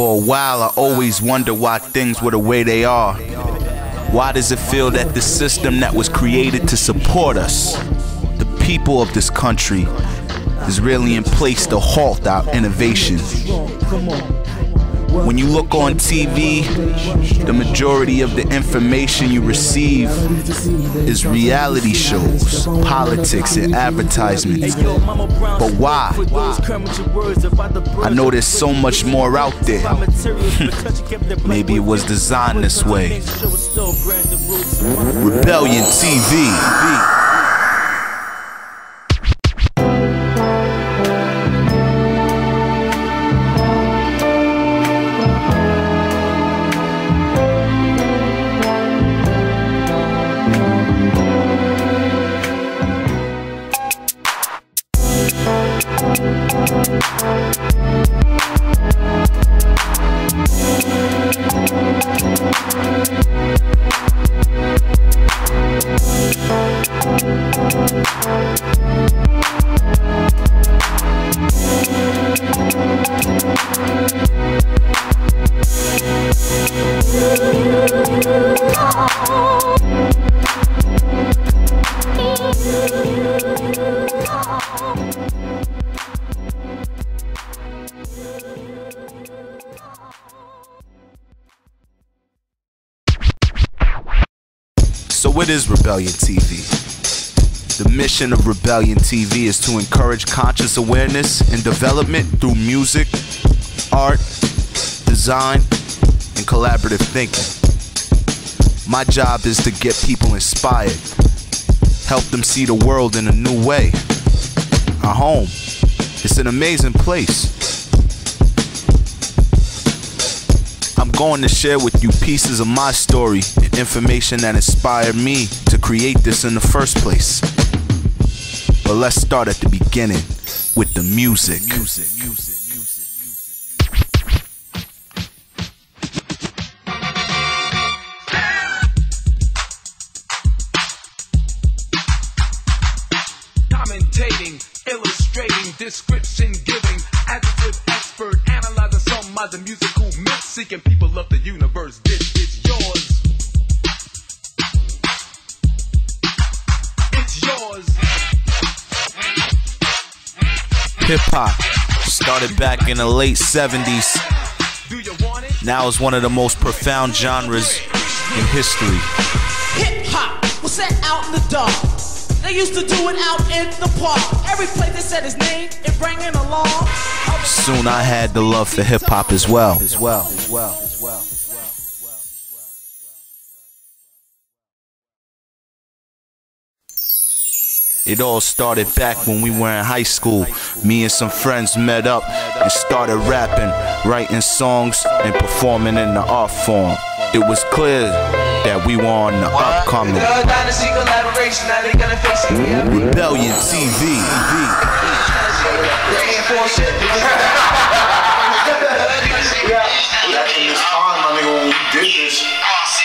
For a while, I always wonder why things were the way they are. Why does it feel that the system that was created to support us, the people of this country, is really in place to halt our innovation? When you look on TV, the majority of the information you receive is reality shows, politics, and advertisements. But why? I know there's so much more out there. Maybe it was designed this way. Rebellion TV. So what is Rebellion TV? The mission of Rebellion TV is to encourage conscious awareness and development through music, art, design, and collaborative thinking. My job is to get people inspired, help them see the world in a new way. Our home, it's an amazing place. I'm going to share with you pieces of my story and information that inspired me to create this in the first place. But let's start at the beginning with the music. Commentating, illustrating, description giving, adjective expert, analyzing some of the musical myths, seeking people of the universe. This is yours. It's yours. Hip-hop started back in the late 70s. Now is one of the most profound genres in history. Hip-hop was set out in the dark. They used to do it out in the park. Every place they said his name, it rang in alarm. Soon I had the love for hip-hop as well. It all started back when we were in high school. Me and some friends met up and started rapping, writing songs, and performing in the art form. It was clear that we were on the upcoming. Rebellion TV. Back in this time, my nigga, when we did this,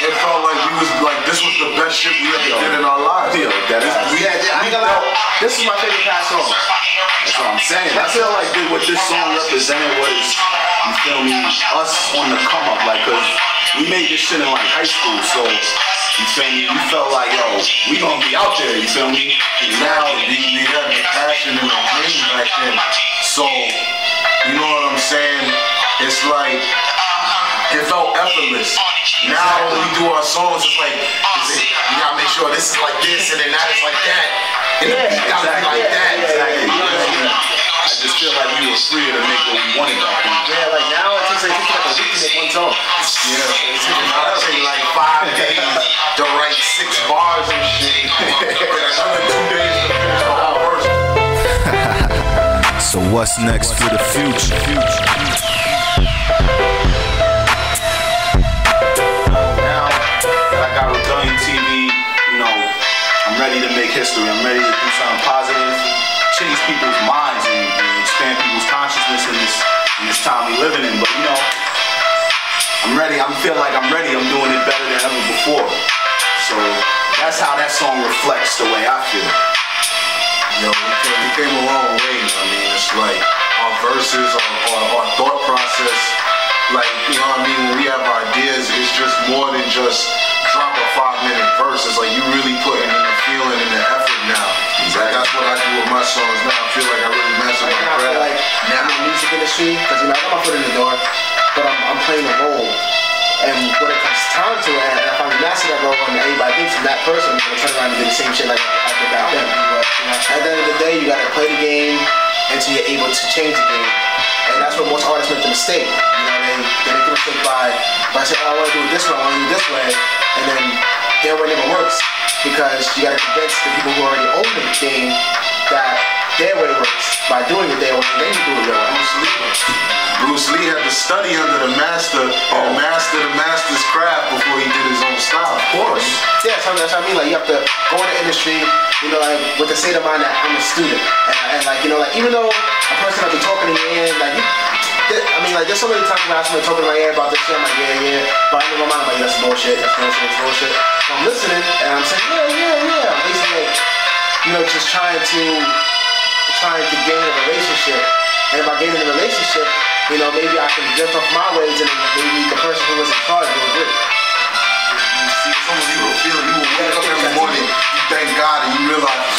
it felt like we was like this was the best shit we ever did in our lives. This is my favorite past song. That's what I'm saying. I feel like what this song represented was, you feel me, us on the come up, like, cause we made this shit in like high school, so you feel me, we felt like, yo, we gonna be out there, you feel me? Now we had the passion and the dream back then. So, you know what I'm saying? It's like it felt effortless. Now when we do our songs, it's like you gotta make sure this is like this and then that is like that. And the beat gotta be like that. Exactly. I just feel like we were free to make what we wanted back then. Yeah, like now it takes like a week to make one song. Yeah, it's take like 5 days to write 6 bars and shit. Another 2 days to finish the whole verse. So what's next for the future? Now that I got Rebellion TV, you know, I'm ready to make history. I'm ready to do something positive, change people's minds and expand people's consciousness in this time we living in. But you know, I'm ready. I feel like I'm ready. I'm doing it better than ever before. So that's how that song reflects the way I feel. Yo, we came a long way. I mean, it's like our verses, our thought process like, you know what I mean, when we have ideas, it's just more than just drop a 5-minute verse. It's like you really putting in the feeling and the effort now. Like, that's what I do with my songs now. I feel like I really master my craft. I feel like now in the music industry, because you know, I got my foot in the door, but I'm playing a role. And when it comes time to it, and I finally master that role, and everybody thinks I'm that person, I'm gonna turn around and do the same shit like I did back then. But at the end of the day, you gotta play the game until you're able to change the game. And that's where most artists make the mistake. You know, they make the mistake by saying, oh, I want to do it this way, I want to do it this way, and then their way never works, because you gotta convince the people who already own the game that their way works. By doing it their way, then you do it your way. Bruce Lee had to study under the master and master the master's craft before he did his own style. Of course. Yeah, that's what I mean. Like, you have to go in the industry, you know, like, with the state of mind that I'm a student. And like, you know, like, even though a person might be talking in your ear, like, I mean, like, there's so many times when I have somebody talking in my ear about this shit, I'm like, yeah. But I know my mind, I'm like, that's bullshit, that's bullshit. So I'm listening, and I'm saying, yeah. I'm basically, like, you know, just trying to gain a relationship. And if I gain a relationship, you know, maybe I can drift off my ways, and maybe the person who was in charge will agree. You see, some of you will feel, you will wake up every morning, you thank God, and you realize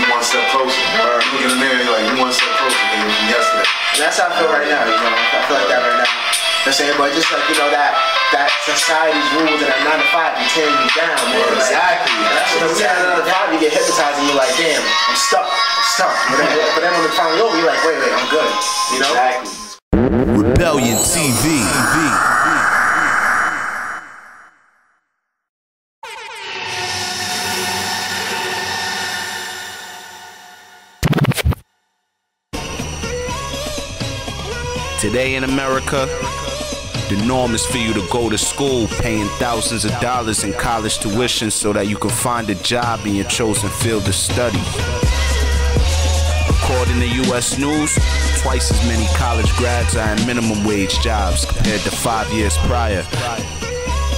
you one step closer. You look in the mirror, you're like, you one step closer than yesterday. And that's how I feel right now, you know. I feel like that right now. I'm saying, but just like, you know, that society's rules and that 9 to 5 be tearing you down, man. Exactly. That's what I'm saying. 9 to 5, you get hypnotized and you're like, damn, I'm stuck. But then when it's finally over, you're like, wait, I'm good. You know? Exactly. Rebellion TV. Today in America, the norm is for you to go to school paying thousands of dollars in college tuition so that you can find a job in your chosen field of study. According to U.S. News, twice as many college grads are in minimum wage jobs compared to 5 years prior.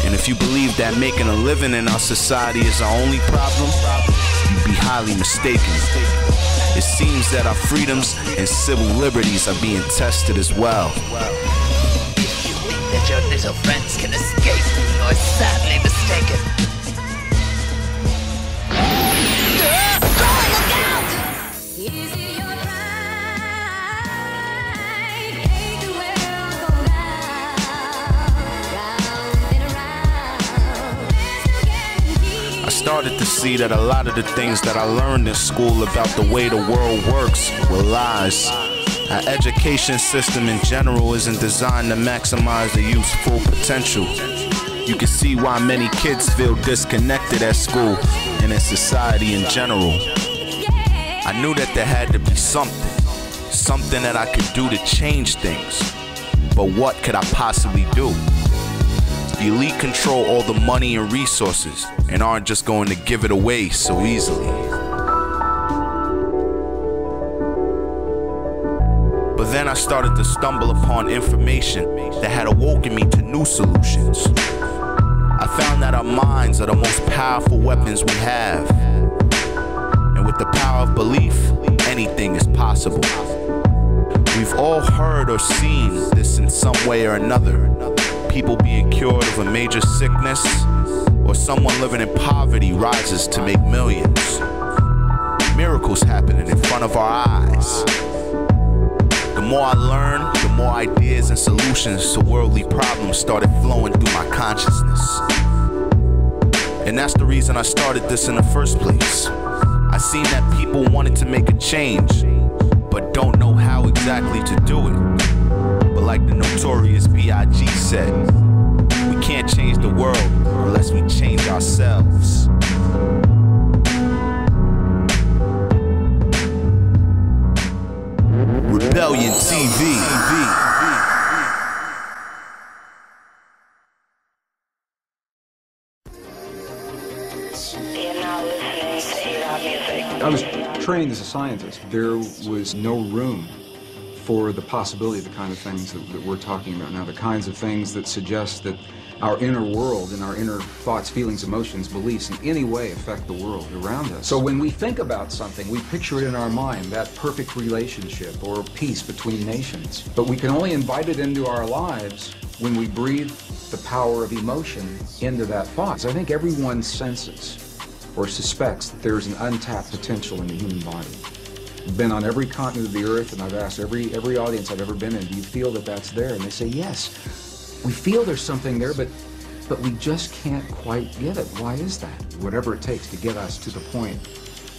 And if you believe that making a living in our society is our only problem, you'd be highly mistaken. It seems that our freedoms and civil liberties are being tested as well. If you think that your little friends can escape, you're sadly mistaken. I started to see that a lot of the things that I learned in school about the way the world works were lies. Our education system in general isn't designed to maximize the youth's full potential. You can see why many kids feel disconnected at school and in society in general. I knew that there had to be something that I could do to change things. But what could I possibly do? The elite control all the money and resources and aren't just going to give it away so easily. But then I started to stumble upon information that had awoken me to new solutions. I found that our minds are the most powerful weapons we have. And with the power of belief, anything is possible. We've all heard or seen this in some way or another. People being cured of a major sickness, or someone living in poverty rises to make millions. Miracles happening in front of our eyes. The more I learned, the more ideas and solutions to worldly problems started flowing through my consciousness. And that's the reason I started this in the first place. I seen that people wanted to make a change, but don't know how exactly to do it. But like the notorious B.I.G. said, we can't change the world unless we change ourselves. Rebellion TV. I was trained as a scientist. There was no room for the possibility of the kind of things that we're talking about now, the kinds of things that suggest that our inner world and our inner thoughts, feelings, emotions, beliefs in any way affect the world around us. So when we think about something, we picture it in our mind, that perfect relationship or peace between nations. But we can only invite it into our lives when we breathe the power of emotion into that thought. So I think everyone senses or suspects that there's an untapped potential in the human body. I've been on every continent of the earth, and I've asked every audience I've ever been in, do you feel that that's there? And they say, yes. We feel there's something there, but we just can't quite get it. Why is that? Whatever it takes to get us to the point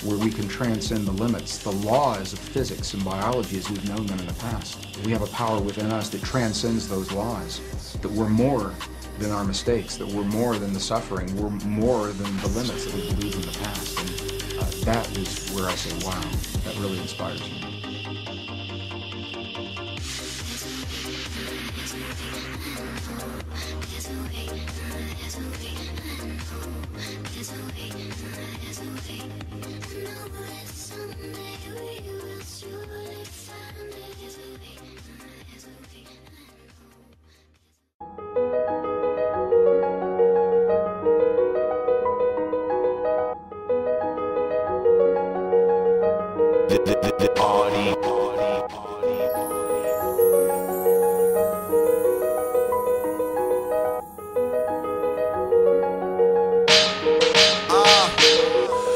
where we can transcend the limits, the laws of physics and biology as we've known them in the past. We have a power within us that transcends those laws, that we're more than our mistakes, that we're more than the suffering, we're more than the limits that we believed in the past. And that is where I say, wow, that really inspires me.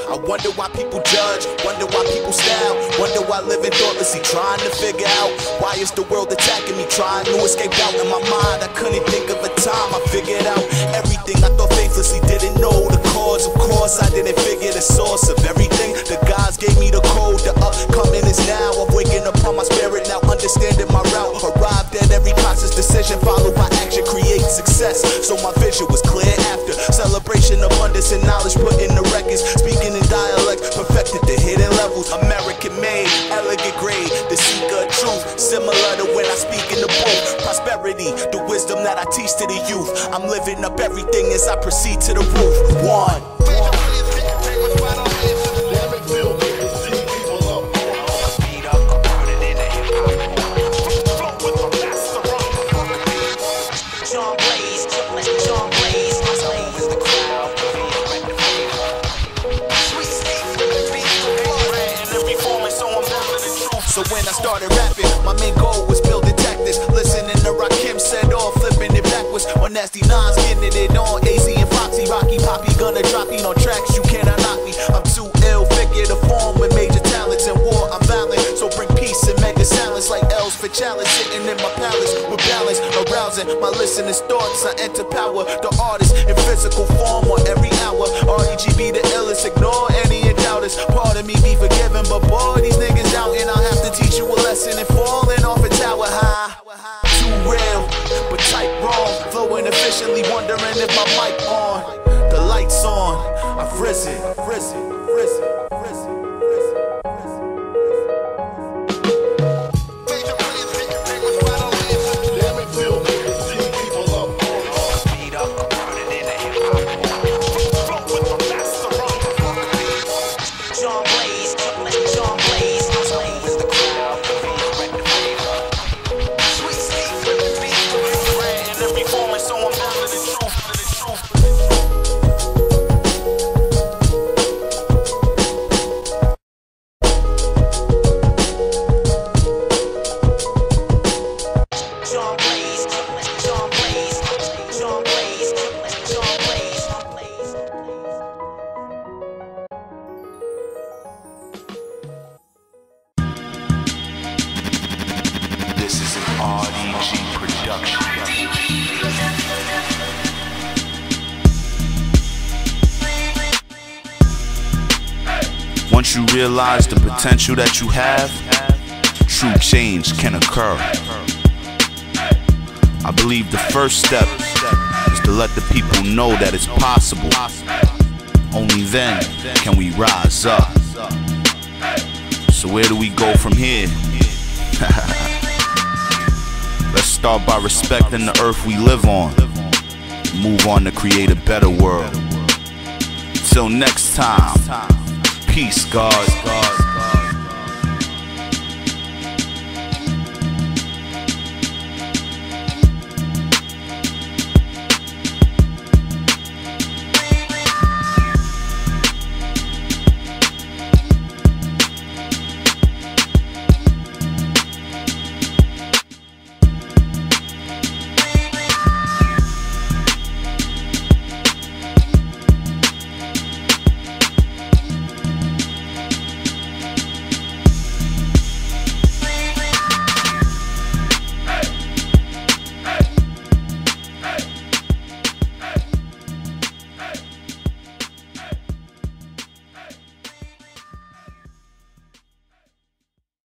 I wonder why people judge, wonder why people style, wonder why living thoughtlessly, trying to figure out why is the world attacking me, trying to escape out in my mind. I couldn't think of a time I figured out everything I thought faithlessly, didn't know the cause. Of course I didn't figure the source of everything. The gods gave me the code, the upcoming is now. I'm waking up on my spirit now, understanding my route. Arrived at every conscious decision, followed by action, create success. So my vision was clear after celebration, abundance and knowledge put in the records, speaking in dialect, perfected the hidden levels. American made, elegant grade, the seeker of truth, similar to when I speak in the booth. Prosperity, the wisdom that I teach to the youth. I'm living up everything as I proceed to the roof. One. So when I started rapping, my main goal was building tactics. Listening to Rakim said all, flipping it backwards. On nasty nines, getting it on. AZ and Foxy, Rocky Poppy, gonna drop me on tracks. You cannot knock me. I'm too ill, figure to form with major talents. In war, I'm violent, so bring peace and mega silence. Like L's for challenge, sitting in my palace with balance, arousing my listeners' thoughts. I enter power, the artist in physical form on every hour. Ardigy be the illest, ignore any doubters. Pardon me, be forgiven, but boy, these niggas doubting. I'll have to teach you a lesson and falling off a tower high. Too real, but type wrong. Flowing efficiently, wondering if my mic on. The lights on, I've risen, risen, risen, risen. This is an Ardigy production. Once you realize the potential that you have, true change can occur. I believe the first step is to let the people know that it's possible. Only then can we rise up. So where do we go from here? Let's start by respecting the earth we live on. Move on to create a better world. Till next time, peace, God.